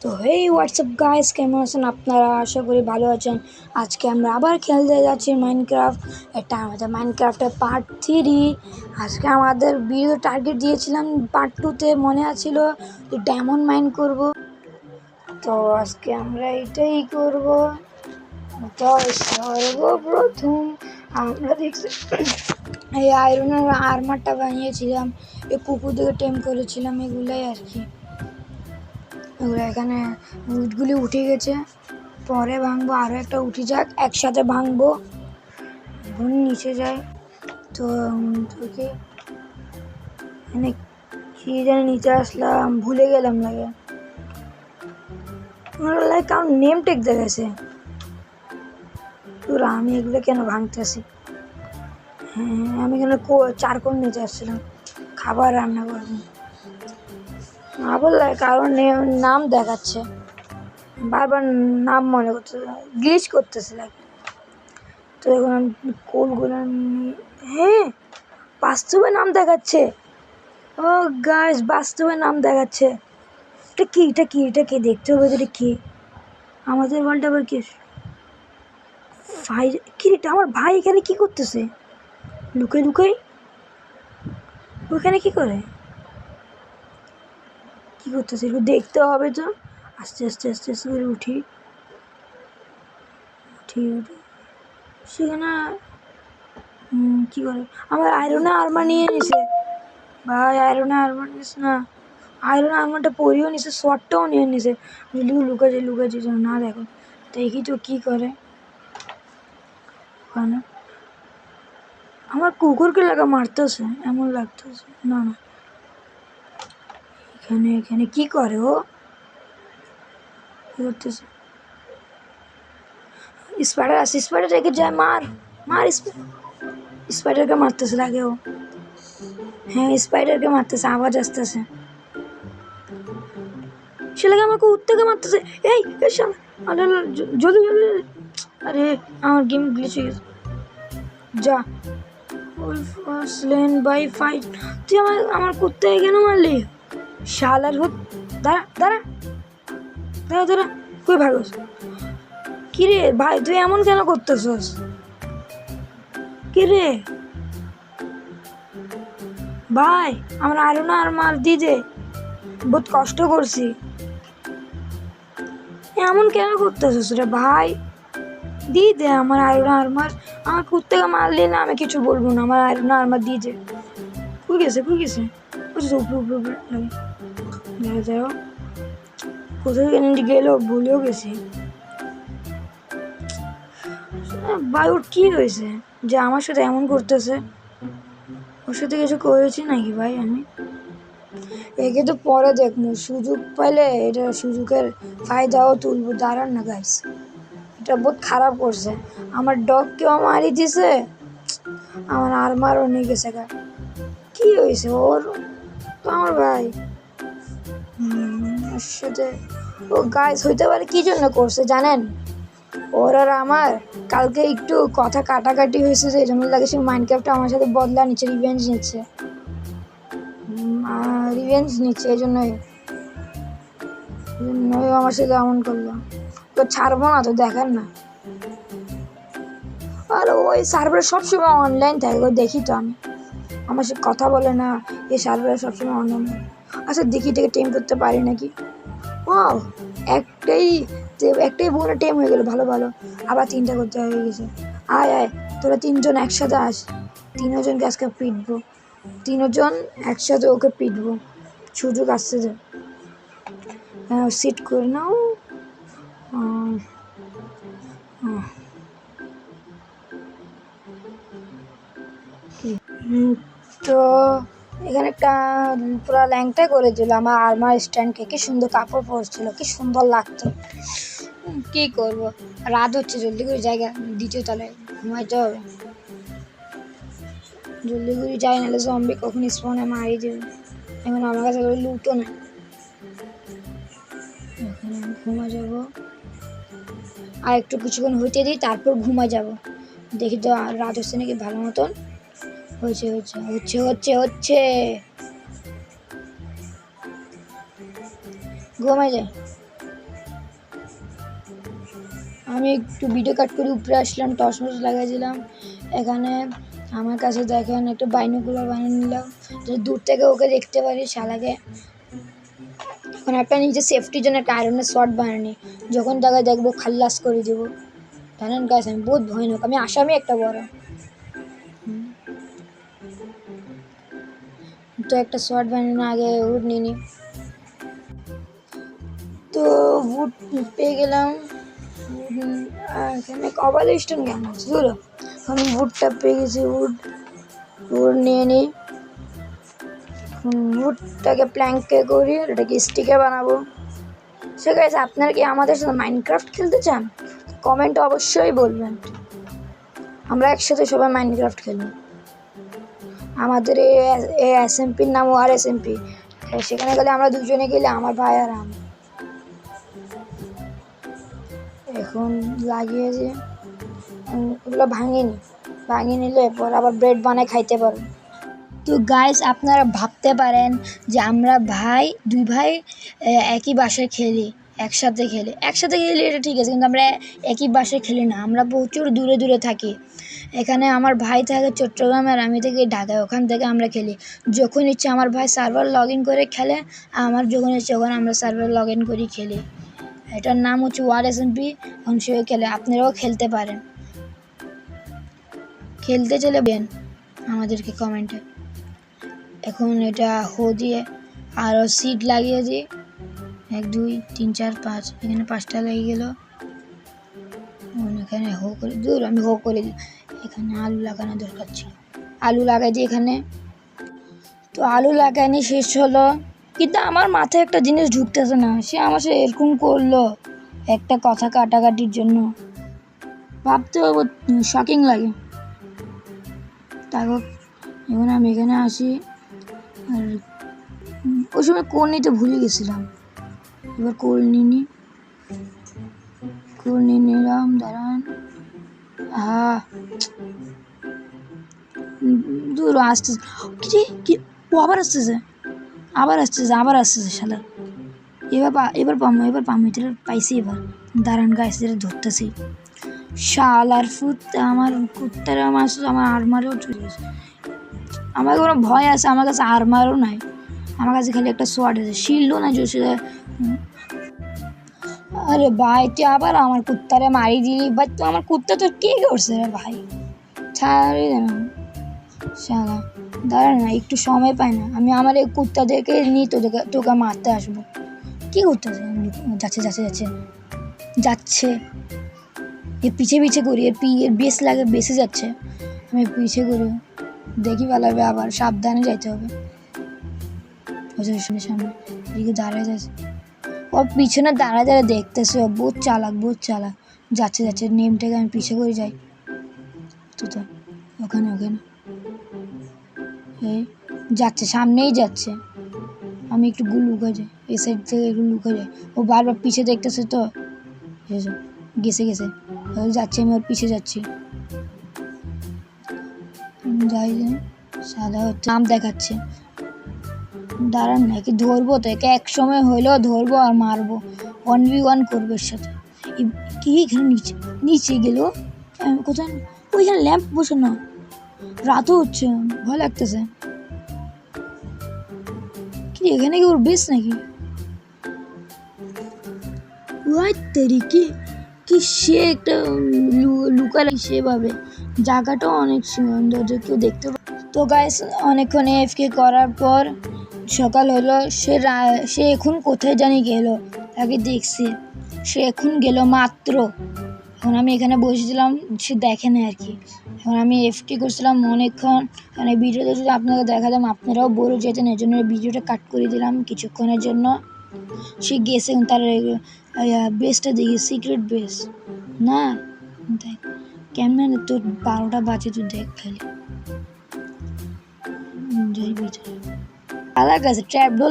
তো হেই WhatsApp guys, কেমন আছেন আপনারা? আশা করি ভালো আছেন। আজকে আমরা আবার খেলতে যাচ্ছি মাইনক্রাফট। এটা আমাদের মাইনক্রাফটের পার্ট 3। আজকে আমাদের ভিডিও টার্গেট দিয়েছিলাম পার্ট 2তে, মনে আছিল ডায়মন্ড মাইন করব। তো আজকে আমরা এটাই করব। তো সর্বপ্রথম আমরা দেখছি এই আয়রনের আর্মারটা বানিয়েছিলাম, এই কুকুর থেকে টেম করেছিলাম, এগুলাই আর কি। এখানে উটগুলি উঠে গেছে, পরে ভাঙবো। আরও একটা উঠে যাক, একসাথে ভাঙবো। এখন নিচে যাই। তো তোকে মানে কি জানি নিচে আসলাম, ভুলে গেলাম লাগে। কারণ নেম টেক দেখেছে তোর, আমি এগুলো কেন ভাঙতেছি? হ্যাঁ, আমি কেন চারকোল নিচে আসছিলাম খাবার রান্না করবো না বললে, কারণ নাম দেখাচ্ছে বারবার, নাম মনে করতে গ্লিচ করতেছে লাগে। তো এখন আমি কোলগুলো, হ্যাঁ বাস্তবে নাম দেখাচ্ছে। ও গাইস, বাস্তবে নাম দেখাচ্ছে। এটা কি এটা কি এটা কি দেখতে হবে, এটা কি? আমাদের ওয়ার্ল্ড আবার কি ভাই? কি এটা আমার ভাই এখানে কি করতেছে? লুকাই লুকাই ওখানে কি করে, কি করতেছে? একটু দেখতে হবে তো। আস্তে আস্তে আস্তে আস্তে করে উঠি উঠি উঠি সেখানে কি করে? আমার আয়রনে আর্মার নিয়ে নিছে ভাই, আয়রনে আর্মার নিস না। আয়রন আর্মারটা পরিও নিছে, শর্টটাও নিয়ে নিছে। লুকাচ্ছে যেন না দেখো। দেখি তো কি করে ওখানে। আমার কুকুরকে লাগা মারতেছে এমন লাগতেছে। না না, এখানে এখানে কি করে ও? কি করতেছে? স্পাইডার আছে, স্পাইডার রেখে যায়, মার মার। স্পাইডারকে মারতেছে লাগে ও। হ্যাঁ, স্পাইডারকে মারতেছে, আওয়াজ আসতেছে। সে লাগে আমাকে উঠতে মারতেছে। এই জলদি জলদি। আরে আমার গেম গ্লিচ হয়ে গেছে। যা স্লেন বাই ফাইট। তুই আমার কুত্তাকে কেন মারলি? শালার হুত। দাঁড়া দাঁড়া দাঁড়া দাঁড়া, কই ভাগস? কি রে ভাই, তুই এমন কেন করতেছস? কি রে ভাই, আমার আরো না আর মার দি দে, বহুত কষ্ট করছি। এমন কেন করতেছস রে ভাই? দি দে আমার আয়রন আর্মার। আমার কুত্তাকে মারলি না, আমি কিছু বলবো না। আমার আয়রন আর্মার দি দে। কই গেছে কই গেছে? উপরে উপরে উপরে লাগে। দেখা যায় কোথায় গেল, ভুলেও গেছি। ভাই ওর কি হয়েছে যে আমার সাথে এমন করতেছে? ওর সাথে কিছু করেছি নাকি ভাই আমি? একে তো পরে দেখবো, সুযোগ পাইলে এটা সুযোগের ফায়দাও তুলবো। দাঁড়ান না গাইস, এটা বহুত খারাপ করছে। আমার ডগকেও মারি দিছে, আমার আর্মারও নিয়ে গেছে। কি হয়েছে ওর? তো আমার ভাই ওর সাথে ও গাইস হইতে পারে কি জন্য করছে জানেন? ওর আর আমার কালকে একটু কথা কাটাকাটি হয়েছে, যে জন্য লাগে সে মাইনক্রাফটটা আমার সাথে বদলা নিচ্ছে, রিভেঞ্জ নিচ্ছে এই জন্যই আমার সাথে এমন করলো। তো ছাড়বো না, তো দেখেন না। আর ওই সার্ভারে সবসময় অনলাইন থাকে, ওই দেখি তো আমি। আমার সাথে কথা বলে না, এই সার্ভারে সবসময় অনলাইন। আচ্ছা দেখি এটাকে টেম করতে পারি নাকি। ও একটাই একটাই বোনে টেম হয়ে গেল, ভালো ভালো। আবার 3টা করতে হয়ে গেছে। আয় আয়, তোরা 3জন একসাথে আস। 3জনকে আজকে পিটবো, 3জন একসাথে ওকে পিটবো। সুযোগ আসছে যে সিট করে নাও। তো এখানে একটা পুরো ল্যাংটা করে দিল আমার আর্মার স্ট্যান্ডকে। কি সুন্দর কাপড় পরছিল, কি সুন্দর লাগতো। কি করব, রাত হচ্ছে, জলদি করে জায়গা দ্বিতীয় তলায় ঘুমাইতে হবে। জলদি করে যাই, নাহলে জম্বি কখন স্পনে মারি দেবে। এখন আমার কাছে লুটও না, ঘুমা যাব। আর একটু কিছুক্ষণ হইতে দিই, তারপর ঘুমা যাব। দেখি তো রাত হচ্ছে নাকি ভালো মতন। হচ্ছে হচ্ছে হচ্ছে হচ্ছে হচ্ছে ঘুমাই যায়। আমি একটু ভিডিও কাট করে উপরে আসলাম, টর্চ লাগাইছিলাম। এখানে আমার কাছে দেখেন একটা বাইনোকুলার বানিয়ে নিলাম, দূর থেকে ওকে দেখতে পারি শালাকে। এখন একটা নিজে সেফটির জন্য একটা আয়রনের শর্ট বানানি, যখন তাকে দেখবো খাল্লাস করে দেবো। জানেন গাইস আমি বহুত ভয়ানক, আমি আসামি একটা বড়। তো একটা শর্ট বানানো আগে উড নিনি, তো উড পেয়ে গেলাম। এখানে কবাল স্টোন কেন আছে ধরো, আমি উডটা পেয়ে গেছি। উড নিয়ে নিই, উডটাকে প্ল্যাঙ্কে করি, এটাকে স্টিকে বানাবো। সে গাইস আপনারা কি আমাদের সাথে মাইনক্রাফট খেলতে চান? কমেন্টে অবশ্যই বলবেন, আমরা একসাথে সবাই মাইনক্রাফট খেলব। আমাদের এই এসএমপির নাম আর এসএমপি, সেখানে গেলে আমরা দুজনে গেলে আমার ভাই আর আমি। এখন লাগিয়েছি, ওগুলো ভাঙিয়ে নিলে পর আবার ব্রেড বানায় খাইতে পারো। তো গাইস আপনারা ভাবতে পারেন যে আমরা দুই ভাই একই বাসায় খেলি, একসাথে খেলি এটা ঠিক আছে, কিন্তু আমরা একই বাসায় খেলি না, আমরা প্রচুর দূরে দূরে থাকি। এখানে আমার ভাই থাকে চট্টগ্রামে আর আমি থাকি ঢাকায়, ওখান থেকে আমরা খেলি। যখন ইচ্ছে আমার ভাই সার্ভার লগ ইন করে খেলে, আমার যখন ইচ্ছে তখন আমরা সার্ভার লগ ইন করি খেলি। এটার নাম হচ্ছে ওয়ার এসএমপি, এখন সে খেলে, আপনারাও খেলতে পারেন। খেলতে চলে বেন আমাদেরকে কমেন্টে। এখন এটা হো দিয়ে আরও সিড লাগিয়ে দিই, 1 2 3 4 5, এখানে 5টা লেগে গেল। এখানে হো করে আমি হো করে দিই। এখানে আলু লাগানো দরকার ছিল, আলু লাগাই দিই এখানে। তো আলু লাগানি শেষ হলো, কিন্তু আমার মাথায় একটা জিনিস ঢুকতেছে না, সে আমার সাথে এরকম করলো একটা কথা কাটাকাটির জন্য, ভাবতে শকিং লাগে। তারপর এখন আমি এখানে আসি, আর ওই সময় কোল নিতে ভুলে গেছিলাম। এবার কোল নিয়ে নিলাম, দাঁড়ান। দূর আসতেছে, কি ও আবার আসতেছে শালা। এবার পামো এটা পাইছি। এবার দাঁড়ান গাইস, এটা ধরতেছি। শালার ফুট, আমার কুত্তারা মাছ আমার আর্মারেও চলে গেছে। আমার কোনো ভয় আছে, আমার কাছে আর্মারও নাই, আমার কাছে খালি একটা সোয়ার্ড আছে, শিল্ডও না জোসে। আরে ভাই তুই আবার আমার কুত্তারে মারি দিলি, বা তুই আমার কুত্তা তোর কে করছে রে ভাই, ছাড়ি না শালা। দাঁড়া না, একটু সময় পাই না, আমি আমার এই কুত্তাদেরকে নিয়ে তোকে মারতে আসবো। কী করতেছে? যাচ্ছে এর পিছে করি, এর বেশ লাগে, বেসে যাচ্ছে, আমি পিছে করি, দেখি পালাবে, আবার সাবধানে যাইতে হবে। সামনে এদিকে দাঁড়ায় যাচ্ছে, ও পিছনে দাঁড়ায় দেখতেছে, বহুত চালাক যাচ্ছে নেমটাকে আমি পিছে করে যাই। তো ওখানে এই যাচ্ছে, সামনেই যাচ্ছে, আমি একটু লুকা যাই, এই সাইড থেকে একটু লুকা যাই। ও বারবার পিছে দেখতেছে, তো গেছে যাচ্ছে, আমি ওর পিছে যাচ্ছি। যাই সাদা নাম দেখাচ্ছে, দাঁড়ান না, একে ধরবো তো, একে এক সময় হইলেও ধরবো আর মারবো, 1v1 করবো এর সাথে। কি এখানে নিচে গেল কোথায়? ওইখানে ল্যাম্প বসে না, রাতও হচ্ছে, ভয় লাগতেছে। কি এখানে কি ওর বেশ নাকি? কি সে একটা লুকালে সেভাবে, জায়গাটাও অনেক সুন্দর, যে কেউ দেখতে পাবে। তো গাইস অনেকক্ষণ এফকে করার পর সকাল হলো, সে এখন কোথায় জানি গেল, তাকে দেখছি, সে এখন গেল মাত্র। এখন আমি এখানে বসেছিলাম, সে দেখে না আর কি। এখন আমি এফকে করছিলাম অনেকক্ষণ, মানে ভিডিওটা যদি আপনাকে দেখালাম আপনারাও বলে যেতেন, এর জন্য ভিডিওটা কাট করে দিলাম কিছুক্ষণের জন্য। সে গেছে, তার বেসটা দেখি, সিক্রেট বেস না, দেখ কেমন তোর 12টা বাজে, তুই দেখ খালি যাই ভিতরে আলাদা আছে, ট্র্যাপ ডোর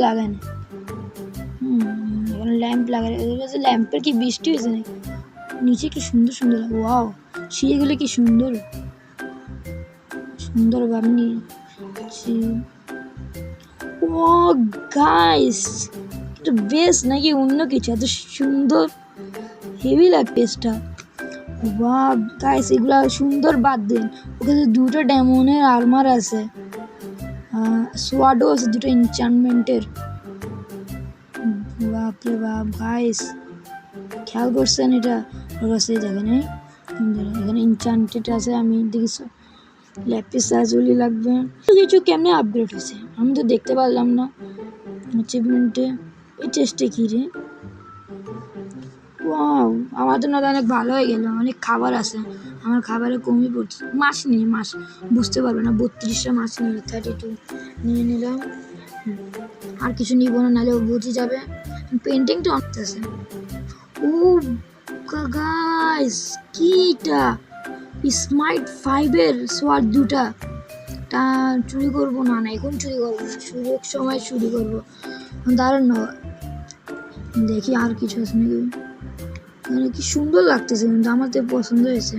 লাগায় না। ল্যাম্প লাগায়, ল্যাম্পের কি বৃষ্টি হয়েছে নাকি? নিচে কি সুন্দর ওয়াও, সিঁড়িগুলো কি সুন্দর ভাবনি। ও গাইস, এটা বেশ নাকি অন্য কিছু, এত সুন্দর হেভি লাগে পেজটা। বাহ গাইস, এগুলা সুন্দর বাদ দিন। ওখানে দুটো ডেমনের আর্মার আছে, সোয়াডও আছে দুটো এনচান্টমেন্টের। বাপরে বাপ গাইস, খেয়াল করছেন এটা? রসে দেখেন এখানে এনচান্টেড আছে। আমি দেখি ল্যাপিস লাজুলি লাগবে। কিছু কেমনে আপগ্রেড হয়েছে আমি তো দেখতে পারলাম না অ্যাচিভমেন্টে। এই চেষ্টা কি রে? ওয়াও, আমাদের না অনেক ভালো হয়ে গেল। অনেক খাবার আছে, আমার খাবারে কমই পড়ছে। মাছ নিয়ে মাছ বুঝতে পারবে না, 32টা মাছ নিয়ে 32 নিয়ে নিলাম। আর কিছু নিব না, নাহলে ও বুঝে যাবে। পেন্টিংটা অনেক আছে। ও গাইস, কি এটা? স্মার্ট 5-এর সোয়ার্ড দুটা। তা চুরি করবো না, এখন চুরি করবো না, সুযোগ সময় চুরি করবো। দাঁড়ান না, দেখি আর কিছু আছে নাকি। মানে কি সুন্দর লাগতেছে, কিন্তু আমার তো পছন্দ হয়েছে।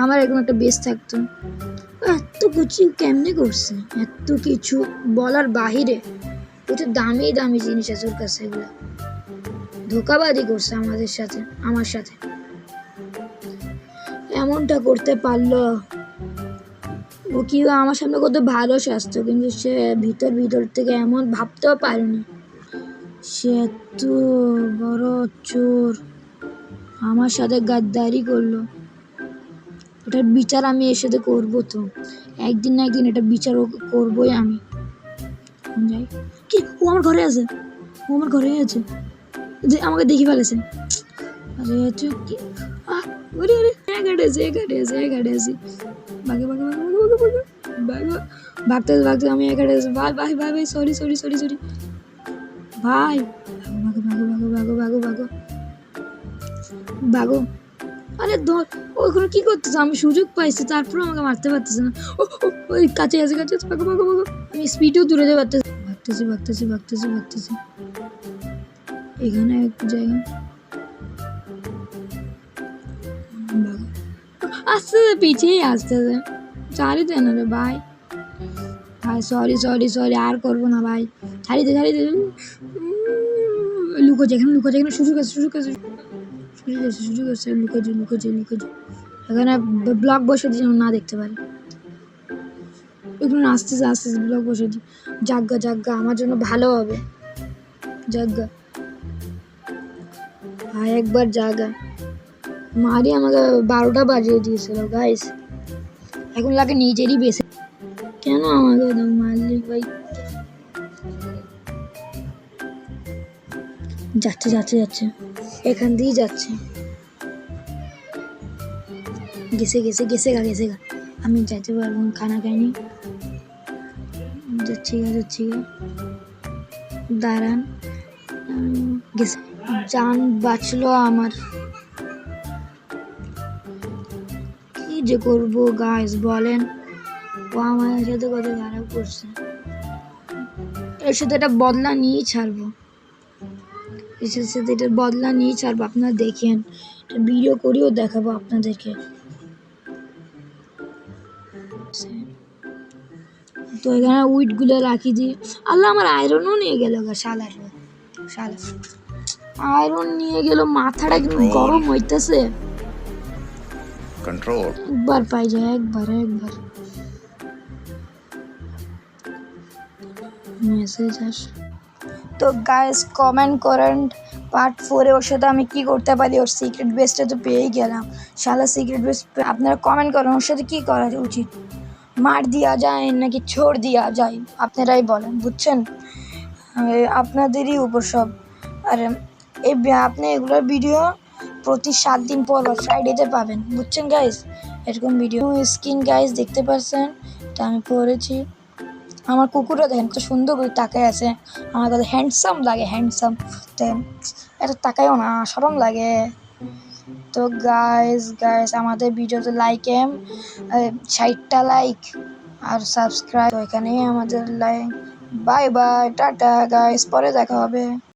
আমার এখন একটা বেস থাকতো। এত কিছু কেমনে করছে, এত কিছু বলার বাহিরে। প্রচুর দামি দামি জিনিস আছে ওর কাছে। এগুলো ধোকাবাজি করছে আমাদের সাথে, আমার সাথে এমনটা করতে পারলো। ও কি আমার সামনে কত ভালো স্বাস্থ্য, কিন্তু সে ভিতর থেকে এমন ভাবতেও পারেনি। সে এত বড় চোর, আমার সাথে গাদ্দারি করলো। এটার বিচার আমি এর সাথে করবো। তো একদিন না একদিন এটা বিচার করবোই আমি। যাই কি, ও আমার ঘরে আছে, ও আমার ঘরে আছে, যে আমাকে দেখি ফেলেছে। আরে তুই কি ভাগতে আমি এখানে ভাই ভাই ভাই ভাই সরি সরি সরি সরি ভাই। ভাগো। আরে ধর, ওখানে কি করতেছে? আমি সুযোগ পাইছি, তারপর আমাকে মারতে পারতেছে না। ওই কাছে আছে ভাগো ভাগো ভাগো। আমি স্পিডেও দূরে যেতে ভাগতেছি। এখানে একটু জায়গা আস্তে পিছিয়ে আসতেছে। ছাড়ি দেন রে ভাই। সরি সরি সরি, আর করবো না ভাই। ছাড়ি দে। লুকোছে এখানে, সুযোগ আছে। লুকোছে। এখানে ব্লক বসে দিয়ে যেন না দেখতে পারে। এগুলো আস্তে ব্লক বসে দিই। জাগা আমার জন্য ভালো হবে। জাগা ভাই, একবার জাগা। মারি আমাকে 12টা বাজিয়ে দিয়েছিল গাইস। এখন লাগে নিজেরই বেশি। কেন আমাকে মারলি ভাই? যাচ্ছে এখান দিয়েই যাচ্ছে। গেছে গা। আমি যাইতে পারবো, খানা খাইনি। যাচ্ছি গা। দাঁড়ান, গেছে। জান বাঁচলো আমার। কি যে করবো গাইস বলেন? ও আমার সাথে কত খারাপ করছে। এর সাথে এটা বদলা নিয়েই ছাড়বো। আপনারা দেখেন, ভিডিও করেও দেখাবো আপনাদেরকে। তো এখানে উইট গুলো রাখি দিই। আল্লাহ, আমার আয়রনও নিয়ে গেল গা। শালা আয়রন নিয়ে গেল। মাথাটা কিন্তু গরম হইতেছে। একবার পাই যায়, একবার মেসেজ আস। তো গাইস কমেন্ট করেন পার্ট 4-এ ওর সাথে আমি কি করতে পারি। ওর সিক্রেট বেসটা তো পেয়েই গেলাম। শালা সিক্রেট বেস। আপনারা কমেন্ট করেন ওর সাথে কী করা উচিত। মার দেওয়া যায় নাকি ছোড় দেওয়া যায়, আপনারাই বলেন, বুঝছেন? আপনাদেরই উপর সব। আর আপনি এগুলোর ভিডিও প্রতি 7 দিন পর ফ্রাইডেতে পাবেন, বুঝছেন গাইস? এরকম ভিডিও স্কিন গাইস দেখতে পাচ্ছেন, এটা আমি পরেছি। আমার কুকুরও দেখেন কত সুন্দর করে তাকায় আছে। আমার কাছে হ্যান্ডসাম লাগে, হ্যান্ডসাম। এত তাকায়ও না, শরম লাগে। তো গাইস আমাদের ভিডিওতে লাইক 60টা লাইক আর সাবস্ক্রাইব। এখানেই আমাদের লাইক। বাই টাটা গাইস, পরে দেখা হবে।